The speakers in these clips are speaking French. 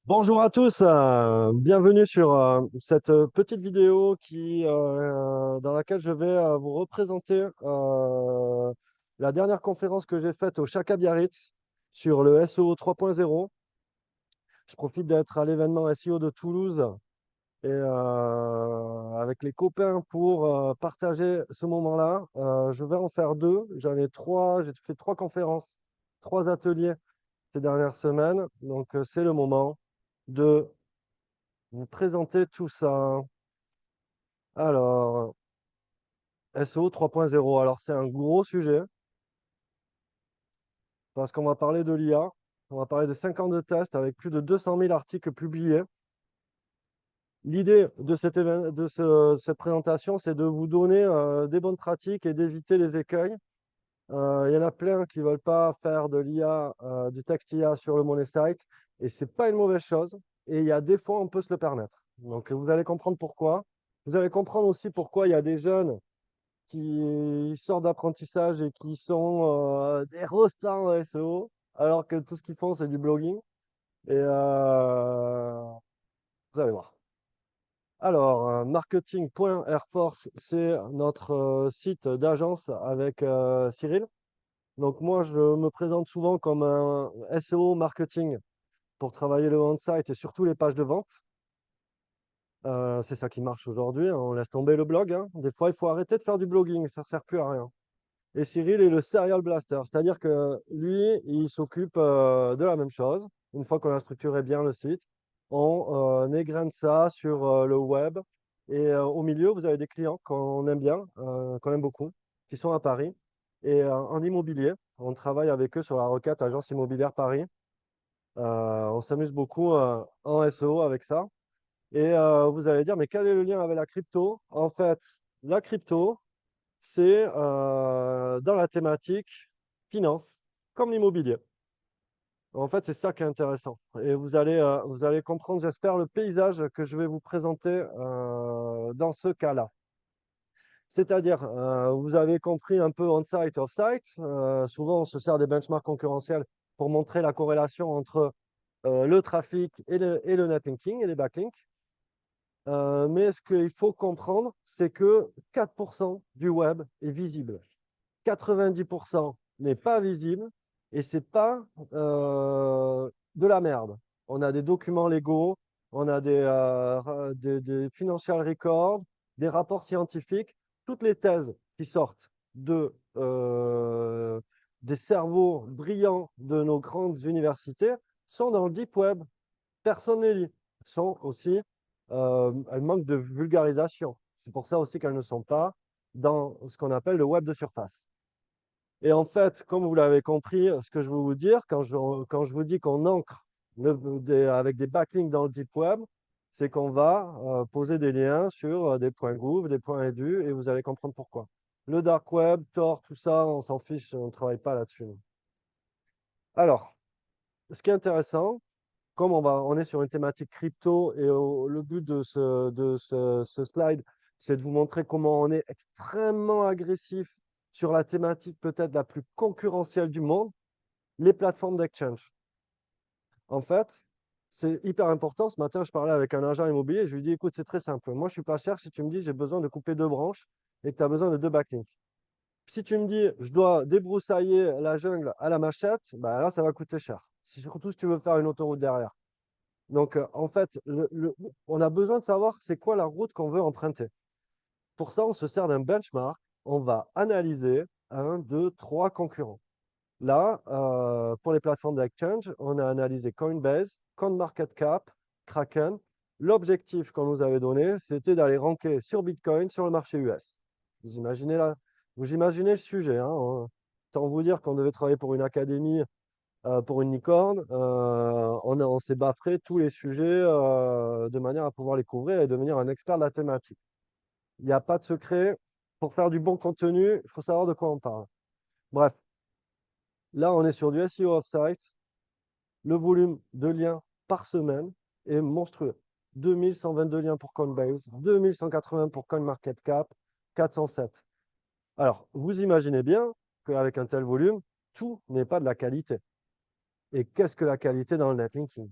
Bonjour à tous, bienvenue sur cette petite vidéo dans laquelle je vais vous représenter la dernière conférence que j'ai faite au Chaka Biarritz sur le SEO 3.0. Je profite d'être à l'événement SEO de Toulouse et avec les copains pour partager ce moment-là. Je vais en faire deux. J'en ai trois, j'ai fait trois conférences, trois ateliers ces dernières semaines. Donc c'est le moment de vous présenter tout ça. Alors, SEO 3.0. Alors, c'est un gros sujet parce qu'on va parler de l'IA. On va parler de 5 ans de tests avec plus de 200 000 articles publiés. L'idée de cette présentation, c'est de vous donner des bonnes pratiques et d'éviter les écueils. Il y en a plein qui ne veulent pas faire de l'IA, du texte IA sur le Money Site, et ce n'est pas une mauvaise chose. Et il y a des fois, on peut se le permettre. Donc, vous allez comprendre pourquoi. Vous allez comprendre aussi pourquoi il y a des jeunes qui sortent d'apprentissage et qui sont des rostars en SEO, alors que tout ce qu'ils font, c'est du blogging. Et vous allez voir. Alors, marketing.airforce, c'est notre site d'agence avec Cyril. Donc moi, je me présente souvent comme un SEO marketing pour travailler le on-site et surtout les pages de vente. C'est ça qui marche aujourd'hui, hein. On laisse tomber le blog, hein. Des fois, il faut arrêter de faire du blogging, ça ne sert plus à rien. Et Cyril est le serial blaster, c'est-à-dire que lui, il s'occupe de la même chose. Une fois qu'on a structuré bien le site, on égrène ça sur le web. Et au milieu, vous avez des clients qu'on aime bien, qu'on aime beaucoup, qui sont à Paris. Et en immobilier, on travaille avec eux sur la requête Agence Immobilière Paris. On s'amuse beaucoup en SEO avec ça. Et vous allez dire, mais quel est le lien avec la crypto? En fait, la crypto, c'est dans la thématique finance, comme l'immobilier. En fait, c'est ça qui est intéressant. Et vous allez comprendre, j'espère, le paysage que je vais vous présenter dans ce cas-là. C'est-à-dire, vous avez compris un peu on-site, off-site. Souvent, on se sert des benchmarks concurrentiels pour montrer la corrélation entre le trafic et le netlinking et les backlinks. Mais ce qu'il faut comprendre, c'est que 4% du web est visible. 90% n'est pas visible et c'est pas de la merde. On a des documents légaux, on a des financial records, des rapports scientifiques, toutes les thèses qui sortent des cerveaux brillants de nos grandes universités sont dans le deep web. Personne ne les lit. Elles manquent de vulgarisation. C'est pour ça aussi qu'elles ne sont pas dans ce qu'on appelle le web de surface. Et en fait, comme vous l'avez compris, ce que je veux vous dire, quand je vous dis qu'on ancre avec des backlinks dans le deep web, c'est qu'on va poser des liens sur des points gouv, des points edu, et vous allez comprendre pourquoi. Le dark web, Tor, tout ça, on s'en fiche, on ne travaille pas là-dessus. Alors, ce qui est intéressant, comme on est sur une thématique crypto, et le but ce slide, c'est de vous montrer comment on est extrêmement agressif sur la thématique peut-être la plus concurrentielle du monde, les plateformes d'exchange. En fait, c'est hyper important. Ce matin, je parlais avec un agent immobilier. Je lui dis, écoute, c'est très simple. Moi, je ne suis pas cher si tu me dis, j'ai besoin de couper deux branches et que tu as besoin de deux backlinks. Si tu me dis, je dois débroussailler la jungle à la machette, bah là, ça va coûter cher. Surtout si tu veux faire une autoroute derrière. Donc, en fait, on a besoin de savoir c'est quoi la route qu'on veut emprunter. Pour ça, on se sert d'un benchmark. On va analyser un, deux, trois concurrents. Là, pour les plateformes d'exchange, on a analysé Coinbase, CoinMarketCap, Kraken. L'objectif qu'on nous avait donné, c'était d'aller ranker sur Bitcoin sur le marché US. Vous imaginez le sujet, hein, Tant vous dire qu'on devait travailler pour une académie, pour une licorne, on s'est baffré tous les sujets de manière à pouvoir les couvrir et devenir un expert de la thématique. Il n'y a pas de secret. Pour faire du bon contenu, il faut savoir de quoi on parle. Bref, là, on est sur du SEO off-site. Le volume de liens par semaine est monstrueux. 2122 liens pour Coinbase, 2180 pour CoinMarketCap, 407. Alors, vous imaginez bien qu'avec un tel volume, tout n'est pas de la qualité. Et qu'est-ce que la qualité dans le netlinking?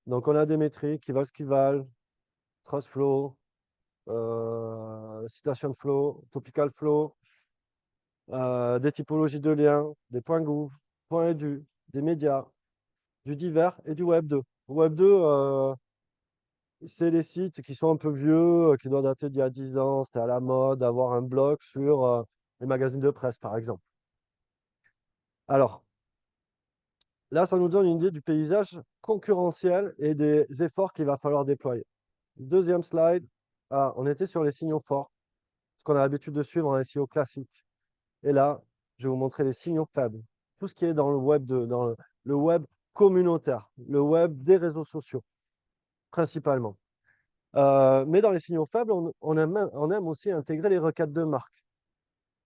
Donc, on a des métriques qui valent ce qu'ils valent, Trust Flow, Citation Flow, Topical Flow, des typologies de liens, des points gouv, points edu, des médias, du divers et du Web 2. Web 2, c'est les sites qui sont un peu vieux, qui doivent dater d'il y a 10 ans. C'était à la mode d'avoir un blog sur les magazines de presse, par exemple. Alors, là, ça nous donne une idée du paysage concurrentiel et des efforts qu'il va falloir déployer. Deuxième slide. Ah, on était sur les signaux forts, ce qu'on a l'habitude de suivre en SEO classique. Et là, je vais vous montrer les signaux faibles. Tout ce qui est dans le web, dans le web communautaire, le web des réseaux sociaux, principalement. Mais dans les signaux faibles, on aime aussi intégrer les requêtes de marque.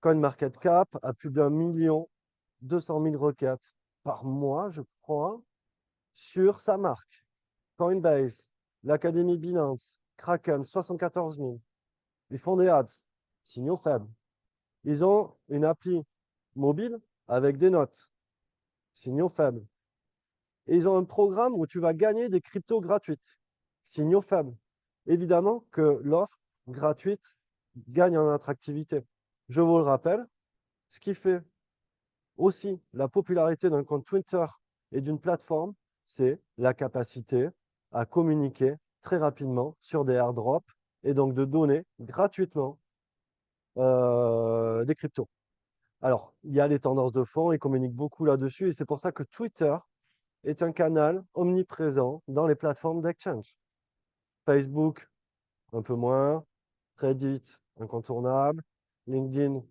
CoinMarketCap a plus d'1 200 000 requêtes par mois, je crois, sur sa marque. Coinbase, l'Académie Binance, Kraken, 74 000. Ils font des ads, signaux faibles. Ils ont une appli mobile avec des notes, signaux faibles. Et ils ont un programme où tu vas gagner des cryptos gratuites, signaux faibles. Évidemment que l'offre gratuite gagne en attractivité. Je vous le rappelle, ce qui fait aussi la popularité d'un compte Twitter et d'une plateforme, c'est la capacité à communiquer très rapidement sur des airdrops et donc de donner gratuitement des cryptos. Alors, il y a les tendances de fond, ils communiquent beaucoup là-dessus et c'est pour ça que Twitter est un canal omniprésent dans les plateformes d'exchange. Facebook, un peu moins. Reddit, incontournable. LinkedIn,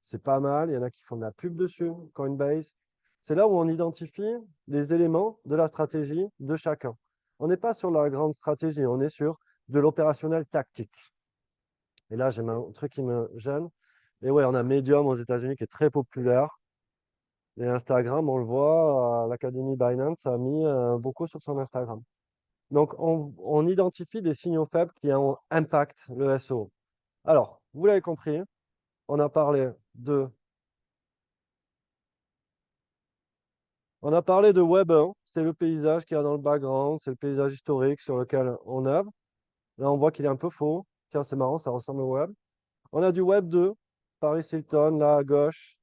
c'est pas mal. Il y en a qui font de la pub dessus. Coinbase. C'est là où on identifie les éléments de la stratégie de chacun. On n'est pas sur la grande stratégie, on est sur de l'opérationnel tactique. Et là, j'ai un truc qui me gêne. Et ouais, on a Medium aux États-Unis qui est très populaire. Et Instagram, on le voit, l'Académie Binance a mis beaucoup sur son Instagram. Donc, on identifie des signaux faibles qui ont impact le SEO. Alors, vous l'avez compris, on a parlé de, on a parlé de Web 1, c'est le paysage qu'il y a dans le background, c'est le paysage historique sur lequel on œuvre. Là, on voit qu'il est un peu faux. Tiens, c'est marrant, ça ressemble au Web. On a du Web 2, Paris Hilton, là à gauche,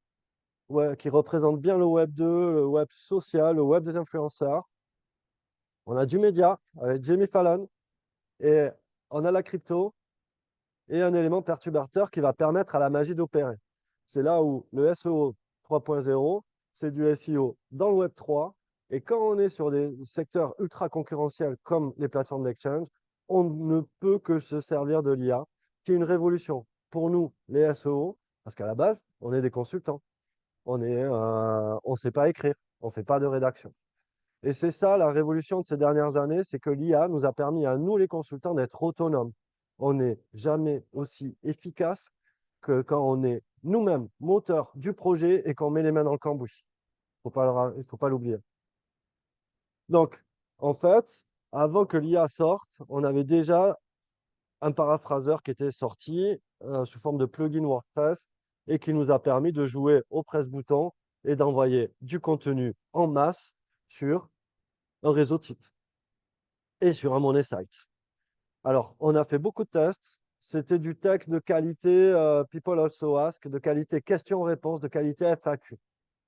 ouais, qui représente bien le Web 2, le Web social, le Web des influenceurs. On a du média avec Jamie Fallon et on a la crypto et un élément perturbateur qui va permettre à la magie d'opérer. C'est là où le SEO 3.0, c'est du SEO dans le Web 3. Et quand on est sur des secteurs ultra concurrentiels comme les plateformes d'exchange, on ne peut que se servir de l'IA, qui est une révolution pour nous, les SEO, parce qu'à la base, on est des consultants. On ne sait pas écrire, on ne fait pas de rédaction. Et c'est ça la révolution de ces dernières années, c'est que l'IA nous a permis à nous, les consultants, d'être autonomes. On n'est jamais aussi efficace que quand on est nous-mêmes moteurs du projet et qu'on met les mains dans le cambouis. Il ne faut pas l'oublier. Donc, en fait, avant que l'IA sorte, on avait déjà un paraphraseur qui était sorti sous forme de plugin WordPress et qui nous a permis de jouer au presse-bouton et d'envoyer du contenu en masse sur un réseau de sites et sur un money site. Alors, on a fait beaucoup de tests. C'était du texte de qualité People Also Ask, de qualité question-réponse, de qualité FAQ.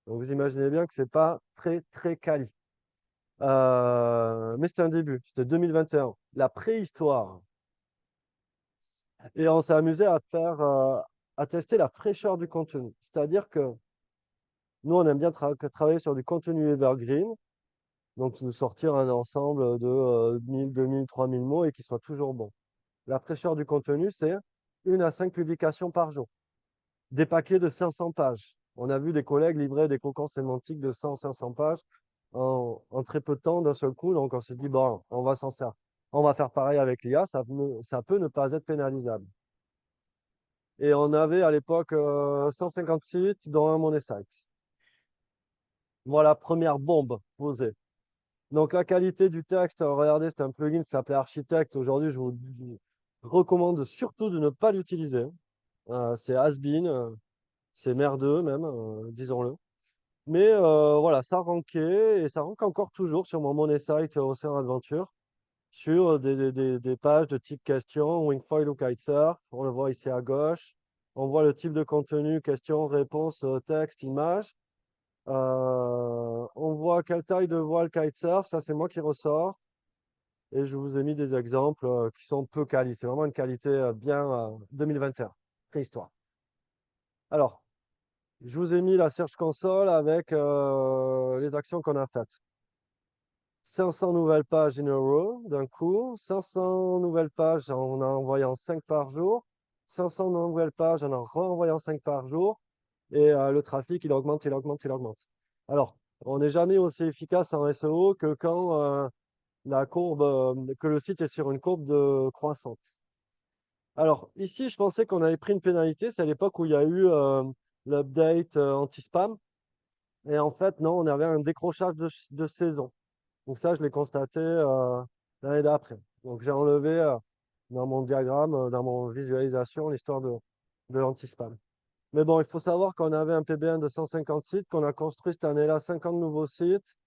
Donc, vous imaginez bien que ce n'est pas très, très quali. Mais c'était un début. C'était 2021, la préhistoire. Et on s'est amusé à faire, à tester la fraîcheur du contenu. C'est-à-dire que nous, on aime bien travailler sur du contenu evergreen. Donc, nous sortir un ensemble de 1000, 2000, 3000 mots et qui soit toujours bon. La fraîcheur du contenu, c'est 1 à 5 publications par jour. Des paquets de 500 pages. On a vu des collègues livrer des cocons sémantiques de 100, 500 pages en très peu de temps d'un seul coup. Donc, on s'est dit, bon, on va s'en servir. On va faire pareil avec l'IA, ça peut ne pas être pénalisable. Et on avait à l'époque 150 sites, dont un money site. Voilà, première bombe posée. Donc, la qualité du texte, regardez, c'est un plugin qui s'appelait Architect. Aujourd'hui, je vous recommande surtout de ne pas l'utiliser. C'est has-been, c'est merdeux même, disons-le. Mais voilà, ça rankait et ça rank encore toujours sur mon money site Océan Adventure. sur des pages de type question, Wingfoil ou Kitesurf. On le voit ici à gauche. On voit le type de contenu, question, réponse, texte, image. On voit quelle taille de voile Kitesurf. Ça, c'est moi qui ressort. Et je vous ai mis des exemples qui sont peu quali. C'est vraiment une qualité bien 2021. Préhistoire. Alors, je vous ai mis la Search Console avec les actions qu'on a faites. 500 nouvelles pages in a row d'un coup, 500 nouvelles pages en envoyant 5 par jour, 500 nouvelles pages en renvoyant 5 par jour, et le trafic, il augmente, il augmente, il augmente. Alors, on n'est jamais aussi efficace en SEO que quand la courbe, que le site est sur une courbe de croissance. Alors, ici, je pensais qu'on avait pris une pénalité, c'est à l'époque où il y a eu l'update anti-spam, et en fait, non, on avait un décrochage de saison. Donc ça, je l'ai constaté l'année d'après. Donc j'ai enlevé dans mon diagramme, dans mon visualisation, l'histoire de l'anti-spam. Mais bon, il faut savoir qu'on avait un PBN de 150 sites, qu'on a construit cette année-là 50 nouveaux sites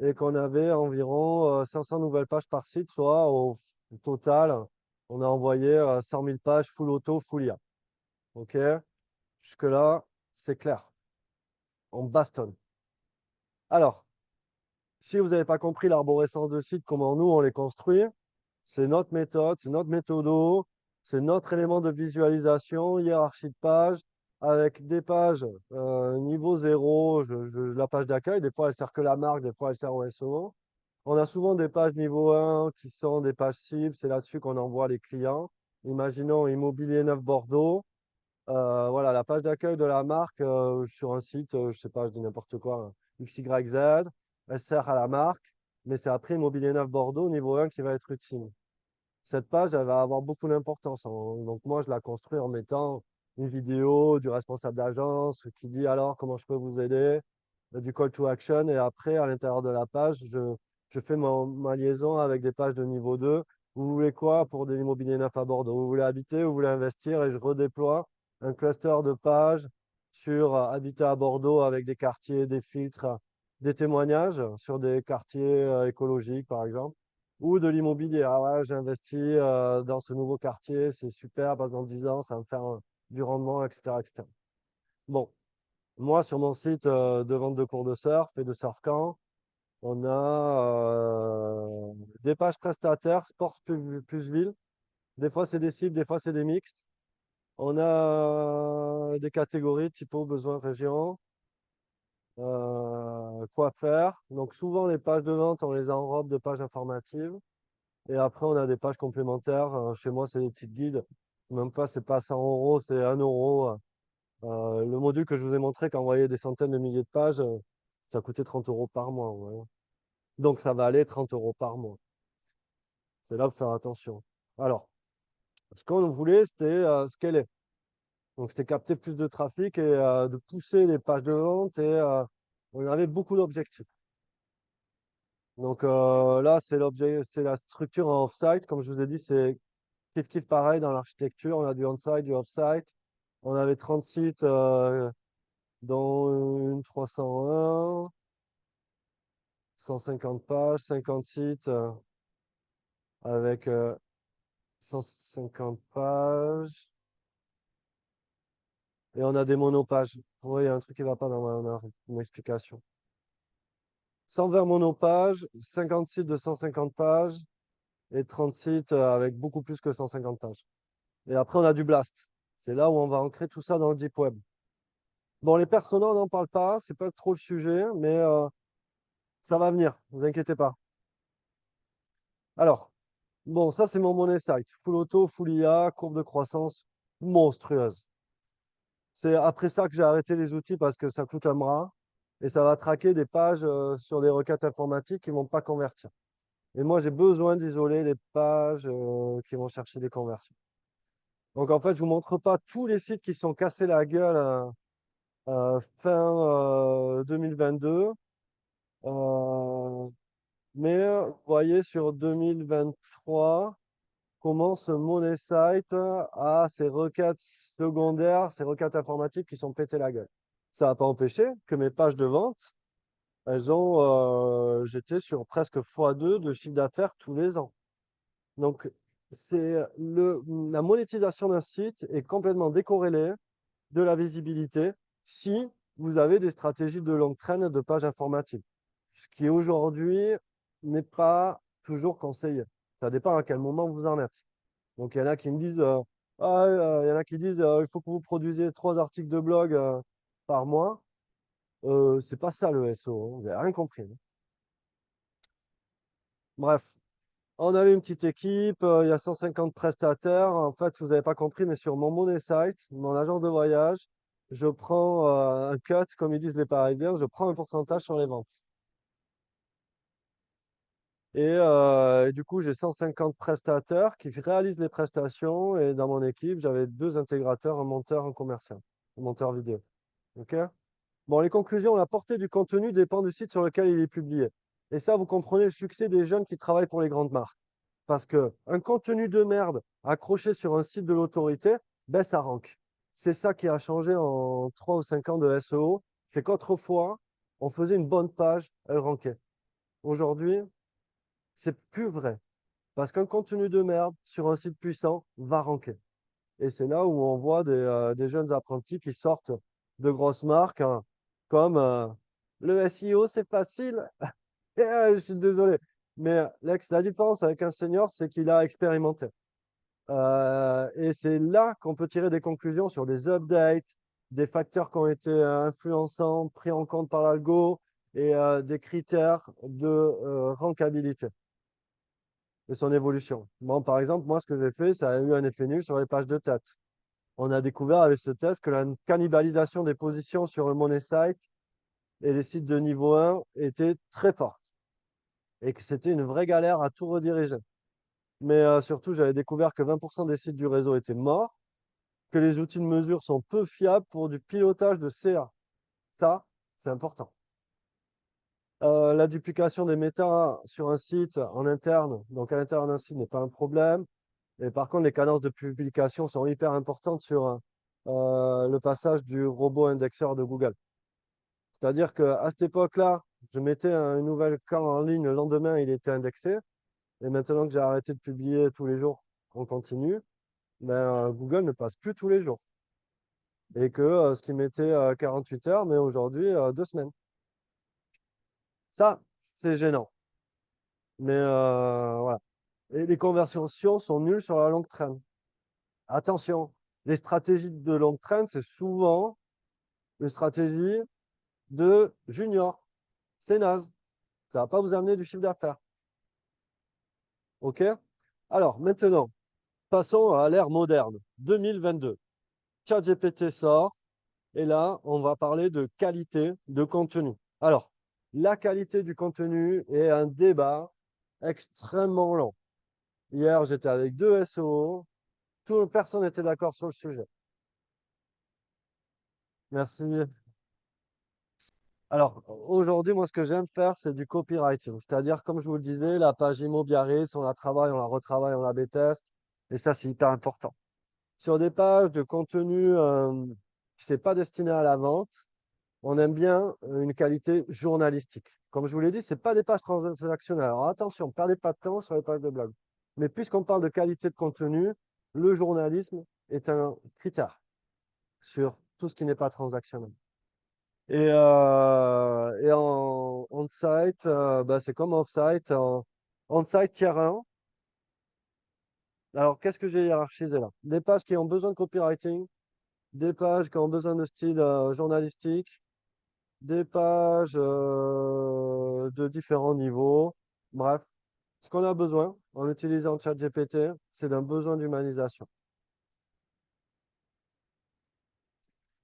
et qu'on avait environ 500 nouvelles pages par site, soit au total, on a envoyé 100 000 pages full auto, full IA. OK? Jusque-là, c'est clair. On bastonne. Alors, si vous n'avez pas compris l'arborescence de sites, comment nous, on les construit, c'est notre méthode, c'est notre méthodo, c'est notre élément de visualisation, hiérarchie de pages, avec des pages niveau 0, la page d'accueil, des fois elle sert que la marque, des fois elle sert au SEO. On a souvent des pages niveau 1 qui sont des pages cibles, c'est là-dessus qu'on envoie les clients. Imaginons Immobilier Neuf Bordeaux. Voilà, la page d'accueil de la marque sur un site, je ne sais pas, je dis n'importe quoi, hein, XYZ, elle sert à la marque, mais c'est après Immobilier Neuf Bordeaux, niveau 1, qui va être utile. Cette page, elle va avoir beaucoup d'importance. Donc moi, je la construis en mettant une vidéo du responsable d'agence qui dit alors comment je peux vous aider, du call to action. Et après, à l'intérieur de la page, je fais ma liaison avec des pages de niveau 2. Vous voulez quoi pour des immobiliers neufs à Bordeaux? Vous voulez habiter, vous voulez investir et je redéploie un cluster de pages sur habiter à Bordeaux avec des quartiers, des filtres, des témoignages sur des quartiers écologiques, par exemple ou de l'immobilier. Ah ouais, j'ai investi dans ce nouveau quartier, c'est super, parce que dans 10 ans, ça va me faire du rendement, etc., etc. Bon, moi, sur mon site de vente de cours de surf et de surf camp, on a des pages prestataires, sport plus ville. Des fois, c'est des cibles, des fois, c'est des mixtes. On a des catégories, typo, besoin, région, quoi faire. Donc, souvent, les pages de vente, on les enrobe de pages informatives. Et après, on a des pages complémentaires. Chez moi, c'est des petites guides. Même pas, c'est pas 100 euros, c'est 1 euro. Le module que je vous ai montré, qui envoyait des centaines de milliers de pages, ça coûtait 30 euros par mois. Ouais. Donc, ça va aller 30 euros par mois. C'est là, pour faire attention. Alors, ce qu'on voulait, c'était scaler. Donc, c'était capter plus de trafic et de pousser les pages de vente. Et on avait beaucoup d'objectifs. Donc là, c'est la structure en off-site. Comme je vous ai dit, c'est kiff pareil dans l'architecture. On a du on-site, du off-site. On avait 30 sites, dont une 301, 150 pages, 50 sites avec 150 pages. Et on a des monopages. Oui, il y a un truc qui ne va pas dans mon explication. 120 monopages, 50 sites de 150 pages et 30 sites avec beaucoup plus que 150 pages. Et après, on a du blast. C'est là où on va ancrer tout ça dans le deep web. Bon, les personas, on n'en parle pas, c'est pas trop le sujet, mais ça va venir, ne vous inquiétez pas. Alors, bon, ça c'est mon money site. Full auto, full IA, courbe de croissance monstrueuse. C'est après ça que j'ai arrêté les outils parce que ça coûte un bras et ça va traquer des pages sur des requêtes informatiques qui ne vont pas convertir. Et moi, j'ai besoin d'isoler les pages qui vont chercher des conversions. Donc en fait, je ne vous montre pas tous les sites qui sont cassés la gueule fin 2022. Mais vous voyez sur 2023 comment ce money site a ses requêtes secondaires, ses requêtes informatiques qui sont pété la gueule. Ça n'a pas empêché que mes pages de vente, j'étais sur presque x2 de chiffre d'affaires tous les ans. Donc, la monétisation d'un site est complètement décorrélée de la visibilité si vous avez des stratégies de longue traîne de pages informatives, ce qui aujourd'hui n'est pas toujours conseillé. Ça dépend à quel moment vous en êtes. Donc, il y en a qui me disent, il y en a qui disent, il faut que vous produisiez 3 articles de blog par mois. C'est pas ça le SEO, hein. Vous n'avez rien compris, hein. Bref, on avait une petite équipe, il y a 150 prestataires. En fait, vous n'avez pas compris, mais sur mon Money Site, mon agence de voyage, je prends un cut, comme ils disent les Parisiens, je prends un pourcentage sur les ventes. Et du coup, j'ai 150 prestataires qui réalisent les prestations. Et dans mon équipe, j'avais 2 intégrateurs, un monteur, un commercial, un monteur vidéo. OK? Bon, les conclusions, la portée du contenu dépend du site sur lequel il est publié. Et ça, vous comprenez le succès des jeunes qui travaillent pour les grandes marques. Parce qu'un contenu de merde accroché sur un site de l'autorité, ben ça rank. C'est ça qui a changé en 3 ou 5 ans de SEO. C'est qu'autrefois, on faisait une bonne page, elle rankait. Aujourd'hui, c'est plus vrai. Parce qu'un contenu de merde sur un site puissant va ranker. Et c'est là où on voit des jeunes apprentis qui sortent de grosses marques, hein, comme le SEO, c'est facile. Je suis désolé. Mais la différence avec un senior, c'est qu'il a expérimenté. Et c'est là qu'on peut tirer des conclusions sur des updates, des facteurs qui ont été influençants, pris en compte par l'algo et des critères de rankabilité et son évolution. Bon, par exemple, moi, ce que j'ai fait, ça a eu un effet nul sur les pages de tête. On a découvert avec ce test que la cannibalisation des positions sur le Money Site et les sites de niveau 1 était très forte et que c'était une vraie galère à tout rediriger. Mais surtout, j'avais découvert que 20% des sites du réseau étaient morts, que les outils de mesure sont peu fiables pour du pilotage de CA. Ça, c'est important. La duplication des méta sur un site en interne, donc à l'intérieur d'un site, n'est pas un problème. Et par contre, les cadences de publication sont hyper importantes sur le passage du robot indexeur de Google. C'est-à-dire qu'à cette époque-là, je mettais une nouvelle camp en ligne, le lendemain, il était indexé. Et maintenant que j'ai arrêté de publier tous les jours en continu, ben, Google ne passe plus tous les jours. Et que ce qui mettait 48 heures, mais aujourd'hui 2 semaines. Ça, c'est gênant. Mais voilà. Et les conversions sont nulles sur la longue traîne. Attention, les stratégies de longue traîne, c'est souvent une stratégie de junior. C'est naze. Ça ne va pas vous amener du chiffre d'affaires. OK? Alors, maintenant, passons à l'ère moderne, 2022. ChatGPT sort, et là, on va parler de qualité de contenu. Alors, la qualité du contenu est un débat extrêmement long. Hier, j'étais avec 2 SEO, personne n'était d'accord sur le sujet. Merci. Alors, aujourd'hui, moi, ce que j'aime faire, c'est du copywriting. C'est-à-dire, comme je vous le disais, la page IMO Biarritz, on la travaille, on la retravaille, on la B-test. Et ça, c'est hyper important. Sur des pages de contenu qui n'est pas destiné à la vente, on aime bien une qualité journalistique. Comme je vous l'ai dit, ce n'est pas des pages transactionnelles. Alors attention, ne perdez pas de temps sur les pages de blog. Mais puisqu'on parle de qualité de contenu, le journalisme est un critère sur tout ce qui n'est pas transactionnel. Et en on-site, bah, c'est comme off-site. On-site tier 1. Alors, qu'est-ce que j'ai hiérarchisé là? Des pages qui ont besoin de copywriting, des pages qui ont besoin de style journalistique, des pages de différents niveaux. Bref, ce qu'on a besoin en utilisant ChatGPT, c'est d'un besoin d'humanisation.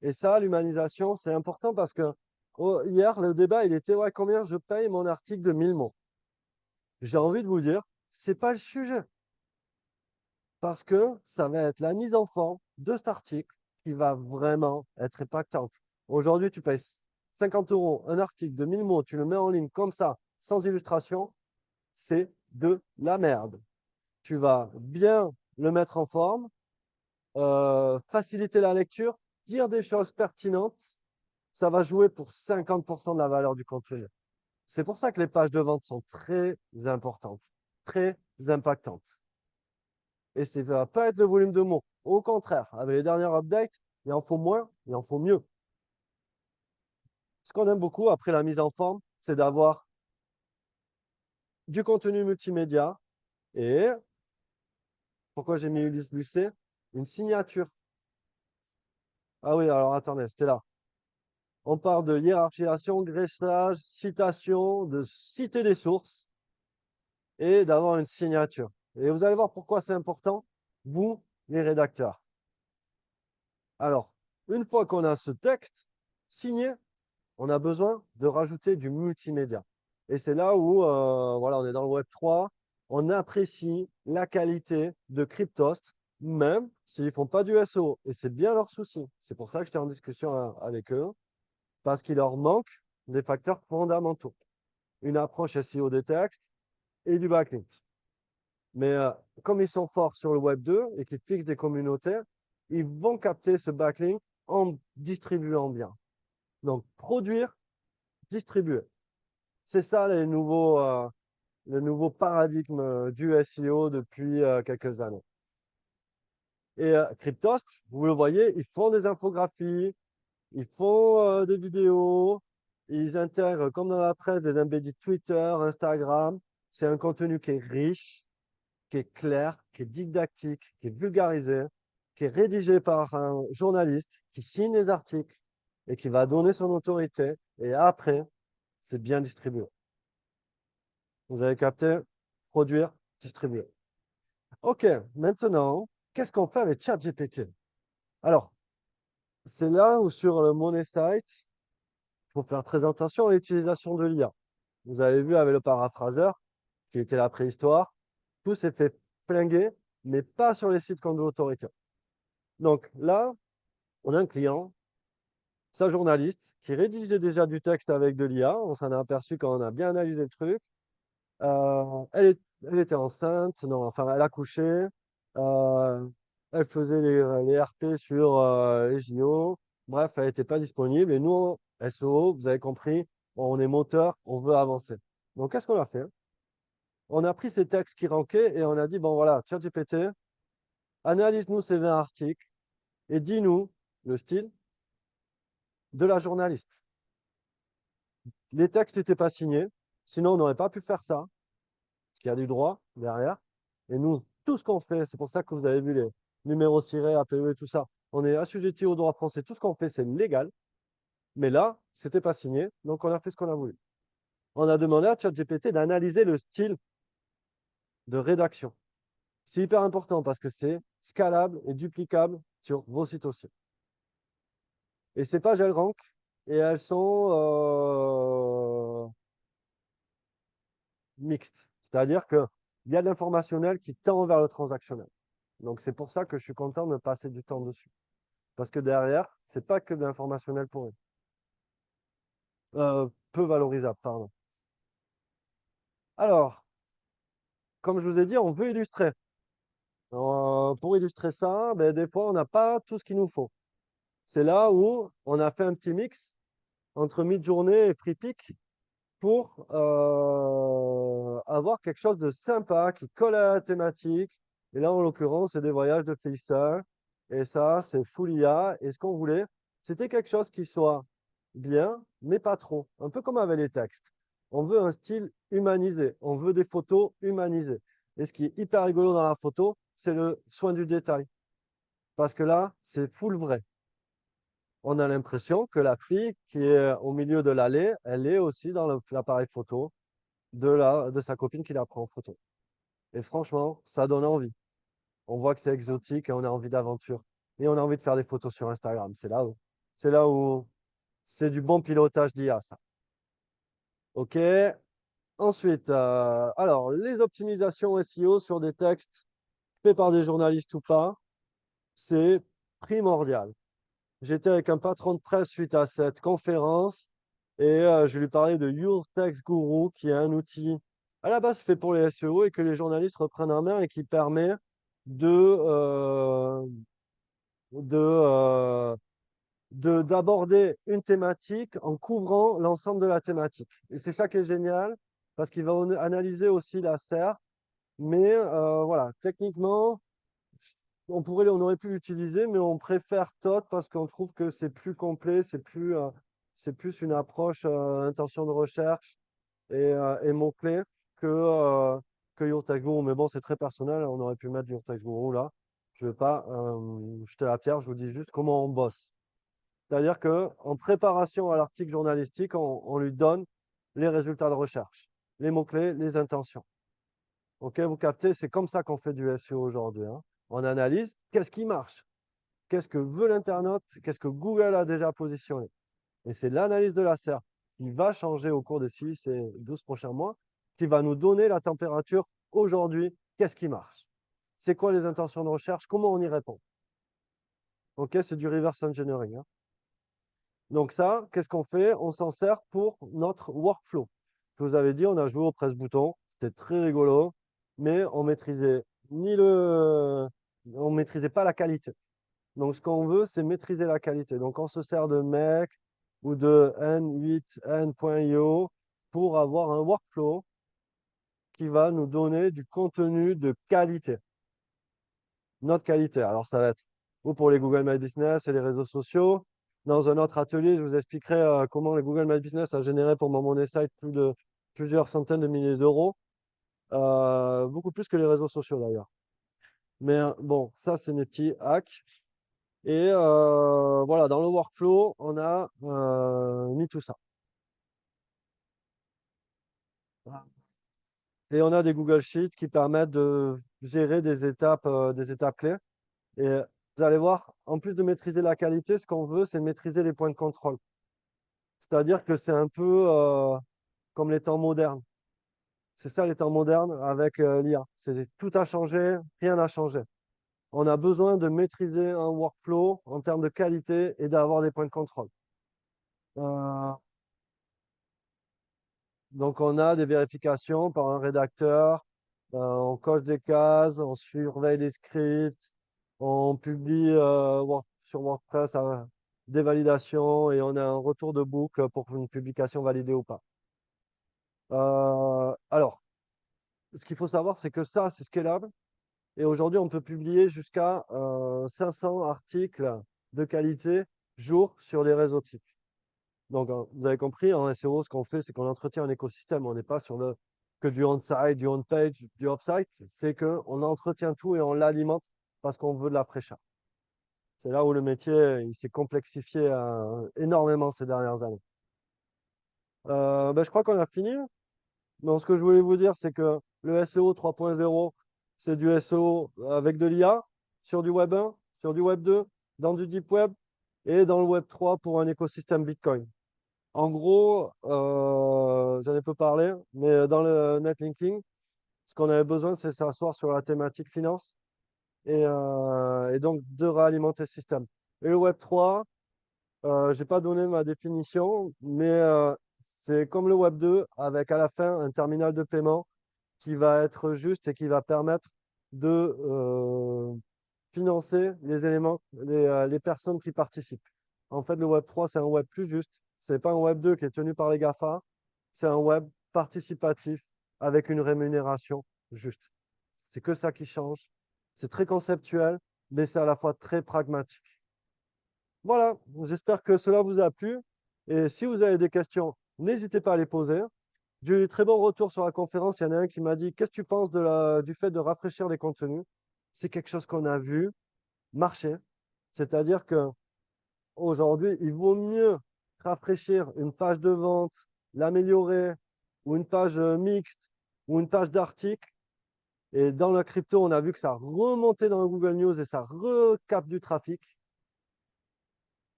Et ça, l'humanisation, c'est important parce que hier, le débat, il était ouais, combien je paye mon article de 1000 mots. J'ai envie de vous dire, c'est pas le sujet. Parce que ça va être la mise en forme de cet article qui va vraiment être impactante. Aujourd'hui, tu payes 50 € un article de 1000 mots, tu le mets en ligne comme ça, sans illustration, c'est de la merde. Tu vas bien le mettre en forme, faciliter la lecture, dire des choses pertinentes, ça va jouer pour 50% de la valeur du contenu. C'est pour ça que les pages de vente sont très importantes, très impactantes. Et ça ne va pas être le volume de mots. Au contraire, avec les dernières updates, il en faut moins, il en faut mieux. Ce qu'on aime beaucoup après la mise en forme, c'est d'avoir du contenu multimédia et, pourquoi j'ai mis Ulysse Lucet, une signature. Ah oui, alors attendez, c'était là. On parle de hiérarchisation, greffage, citation, de citer les sources et d'avoir une signature. Et vous allez voir pourquoi c'est important, vous, les rédacteurs. Alors, une fois qu'on a ce texte signé, on a besoin de rajouter du multimédia. Et c'est là où voilà, on est dans le Web3, on apprécie la qualité de Cryptost, même s'ils ne font pas du SEO. Et c'est bien leur souci. C'est pour ça que j'étais en discussion avec eux, parce qu'il leur manque des facteurs fondamentaux. Une approche SEO des textes et du backlink. Mais comme ils sont forts sur le Web 2 et qu'ils fixent des communautés, ils vont capter ce backlink en distribuant bien. Donc, produire, distribuer. C'est ça le nouveau paradigme du SEO depuis quelques années. Et Cryptost, vous le voyez, ils font des infographies, ils font des vidéos, ils intègrent, comme dans la presse, des embedded Twitter, Instagram. C'est un contenu qui est riche, qui est clair, qui est didactique, qui est vulgarisé, qui est rédigé par un journaliste, qui signe les articles et qui va donner son autorité. Et après, c'est bien distribué. Vous avez capté? Produire, distribuer. OK, maintenant, qu'est-ce qu'on fait avec ChatGPT? Alors, c'est là où sur le Money Site, il faut faire très attention à l'utilisation de l'IA. Vous avez vu avec le paraphraseur, qui était la préhistoire, tout s'est fait flinguer, mais pas sur les sites qui ont de l'autorité. Donc là, on a un client, sa journaliste, qui rédigeait déjà du texte avec de l'IA. On s'en a aperçu quand on a bien analysé le truc. Elle était enceinte, non, enfin, elle a couché. Elle faisait les RP sur les JO. Bref, elle n'était pas disponible. Et nous, SEO, vous avez compris, on est moteur, on veut avancer. Donc, qu'est-ce qu'on a fait? On a pris ces textes qui ranquaient et on a dit, bon voilà, ChatGPT, analyse-nous ces 20 articles et dis-nous le style de la journaliste. Les textes n'étaient pas signés, sinon on n'aurait pas pu faire ça, parce qu'il y a du droit derrière. Et nous, tout ce qu'on fait, c'est pour ça que vous avez vu les numéros cirés, APE et tout ça, on est assujetti au droit français, tout ce qu'on fait, c'est légal. Mais là, c'était pas signé, donc on a fait ce qu'on a voulu. On a demandé à ChatGPT d'analyser le style de rédaction. C'est hyper important parce que c'est scalable et duplicable sur vos sites aussi. Et ces pages, elles rankent et elles sont mixtes. C'est-à-dire qu'il y a de l'informationnel qui tend vers le transactionnel. Donc, c'est pour ça que je suis content de passer du temps dessus. Parce que derrière, c'est pas que de l'informationnel pour eux. Peu valorisable, pardon. Alors, comme je vous ai dit, on veut illustrer. Pour illustrer ça, ben, des fois, on n'a pas tout ce qu'il nous faut. C'est là où on a fait un petit mix entre Midjourney et FreePic pour avoir quelque chose de sympa qui colle à la thématique. Et là, en l'occurrence, c'est des voyages de filles seules. Et ça, c'est full IA. Et ce qu'on voulait, c'était quelque chose qui soit bien, mais pas trop. Un peu comme avec les textes. On veut un style humanisé. On veut des photos humanisées. Et ce qui est hyper rigolo dans la photo, c'est le soin du détail. Parce que là, c'est full vrai. On a l'impression que la fille qui est au milieu de l'allée, elle est aussi dans l'appareil photo de sa copine qui la prend en photo. Et franchement, ça donne envie. On voit que c'est exotique et on a envie d'aventure. Et on a envie de faire des photos sur Instagram. C'est là où c'est du bon pilotage d'IA, ça. OK. Ensuite, alors, les optimisations SEO sur des textes faits par des journalistes ou pas, c'est primordial. J'étais avec un patron de presse suite à cette conférence et je lui parlais de Your Text Guru, qui est un outil à la base fait pour les SEO et que les journalistes reprennent en main et qui permet de, de, euh, d'aborder une thématique en couvrant l'ensemble de la thématique. Et c'est ça qui est génial parce qu'il va analyser aussi la SER. Mais voilà, techniquement, on aurait pu l'utiliser, mais on préfère Todd parce qu'on trouve que c'est plus complet, c'est plus une approche intention de recherche et mots-clés que Your Text Guru. Mais bon, c'est très personnel, on aurait pu mettre Your Text Guru là. Je ne veux pas jeter la pierre, je vous dis juste comment on bosse. C'est-à-dire qu'en préparation à l'article journalistique, on lui donne les résultats de recherche, les mots-clés, les intentions. OK, vous captez, c'est comme ça qu'on fait du SEO aujourd'hui, hein. On analyse qu'est-ce qui marche, qu'est-ce que veut l'internaute, qu'est-ce que Google a déjà positionné. Et c'est l'analyse de la SERP qui va changer au cours des 6 et 12 prochains mois, qui va nous donner la température aujourd'hui, qu'est-ce qui marche. C'est quoi les intentions de recherche, comment on y répond. OK, c'est du reverse engineering, hein. Donc ça, qu'est-ce qu'on fait? On s'en sert pour notre workflow. Je vous avais dit, on a joué au presse-bouton, c'était très rigolo, mais on maîtrisait pas la qualité. Donc ce qu'on veut, c'est maîtriser la qualité. Donc on se sert de MEC ou de N8, N.io pour avoir un workflow qui va nous donner du contenu de qualité. Notre qualité. Alors ça va être ou pour les Google My Business et les réseaux sociaux. Dans un autre atelier, je vous expliquerai comment les Google My Business a généré pour mon site plusieurs centaines de milliers d'euros. Beaucoup plus que les réseaux sociaux d'ailleurs. Mais bon, ça, c'est mes petits hacks. Et voilà, dans le workflow, on a mis tout ça. Et on a des Google Sheets qui permettent de gérer des étapes clés. Et vous allez voir, en plus de maîtriser la qualité, ce qu'on veut, c'est maîtriser les points de contrôle. C'est-à-dire que c'est un peu comme les temps modernes. C'est ça les temps modernes avec l'IA. Tout a changé, rien n'a changé. On a besoin de maîtriser un workflow en termes de qualité et d'avoir des points de contrôle. Euh, donc, on a des vérifications par un rédacteur, on coche des cases, on surveille les scripts, on publie sur WordPress des validations et on a un retour de boucle pour une publication validée ou pas. Alors, ce qu'il faut savoir, c'est que ça, c'est scalable. Et aujourd'hui, on peut publier jusqu'à 500 articles de qualité jour sur les réseaux de sites. Donc, vous avez compris, en SEO, ce qu'on fait, c'est qu'on entretient un écosystème. On n'est pas sur que du on-site, du on-page, du off-site. C'est qu'on entretient tout et on l'alimente parce qu'on veut de la fraîcheur. C'est là où le métier il s'est complexifié énormément ces dernières années. Ben, je crois qu'on a fini. Donc, ce que je voulais vous dire, c'est que le SEO 3.0, c'est du SEO avec de l'IA sur du Web 1, sur du Web 2, dans du Deep Web et dans le Web 3 pour un écosystème Bitcoin. En gros, j'en ai peu parlé, mais dans le netlinking, ce qu'on avait besoin, c'est s'asseoir sur la thématique finance et donc de réalimenter le système. Et le Web 3, je n'ai pas donné ma définition, mais c'est comme le Web 2 avec à la fin un terminal de paiement qui va être juste et qui va permettre de financer les éléments, les personnes qui participent. En fait, le Web 3, c'est un web plus juste. Ce n'est pas un Web 2 qui est tenu par les GAFA, c'est un web participatif avec une rémunération juste. C'est que ça qui change. C'est très conceptuel, mais c'est à la fois très pragmatique. Voilà, j'espère que cela vous a plu. Et si vous avez des questions, n'hésitez pas à les poser. J'ai eu de très bons retours sur la conférence. Il y en a un qui m'a dit, qu'est-ce que tu penses du fait de rafraîchir les contenus? C'est quelque chose qu'on a vu marcher. C'est-à-dire que aujourd'hui, il vaut mieux rafraîchir une page de vente, l'améliorer, ou une page mixte, ou une page d'article. Et dans la crypto, on a vu que ça remontait dans le Google News et ça recapte du trafic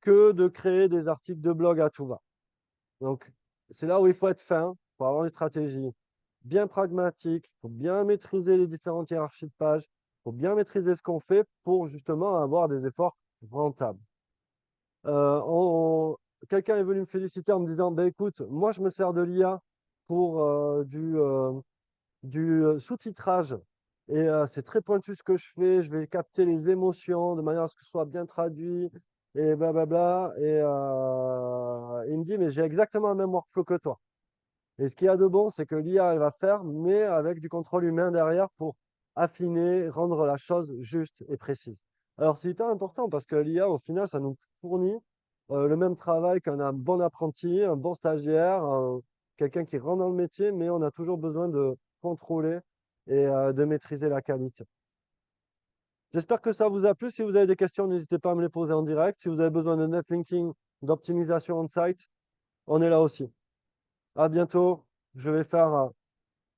que de créer des articles de blog à tout va. Donc, c'est là où il faut être fin, il faut avoir une stratégie bien pragmatique, il faut bien maîtriser les différentes hiérarchies de pages, il faut bien maîtriser ce qu'on fait pour justement avoir des efforts rentables. Euh, on- Quelqu'un est venu me féliciter en me disant, ben écoute, moi je me sers de l'IA pour du sous-titrage et c'est très pointu ce que je vais capter les émotions de manière à ce que ce soit bien traduit et blablabla. Et il me dit, mais j'ai exactement le même workflow que toi. Et ce qu'il y a de bon, c'est que l'IA, elle va faire, mais avec du contrôle humain derrière pour affiner, rendre la chose juste et précise. Alors, c'est hyper important parce que l'IA, au final, ça nous fournit le même travail qu'un bon apprenti, un bon stagiaire, quelqu'un qui rentre dans le métier, mais on a toujours besoin de contrôler et de maîtriser la qualité. J'espère que ça vous a plu. Si vous avez des questions, n'hésitez pas à me les poser en direct. Si vous avez besoin de netlinking, d'optimisation on-site, on est là aussi. À bientôt. Je vais faire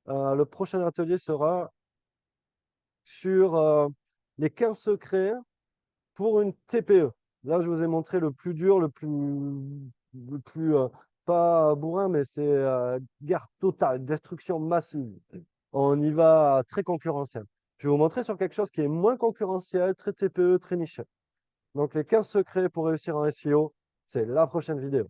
le prochain atelier sera sur les 15 secrets pour une TPE. Là, je vous ai montré le plus dur, le plus pas bourrin, mais c'est guerre totale, destruction massive. On y va très concurrentiel. Je vais vous montrer sur quelque chose qui est moins concurrentiel, très TPE, très niché. Donc, les 15 secrets pour réussir en SEO, c'est la prochaine vidéo.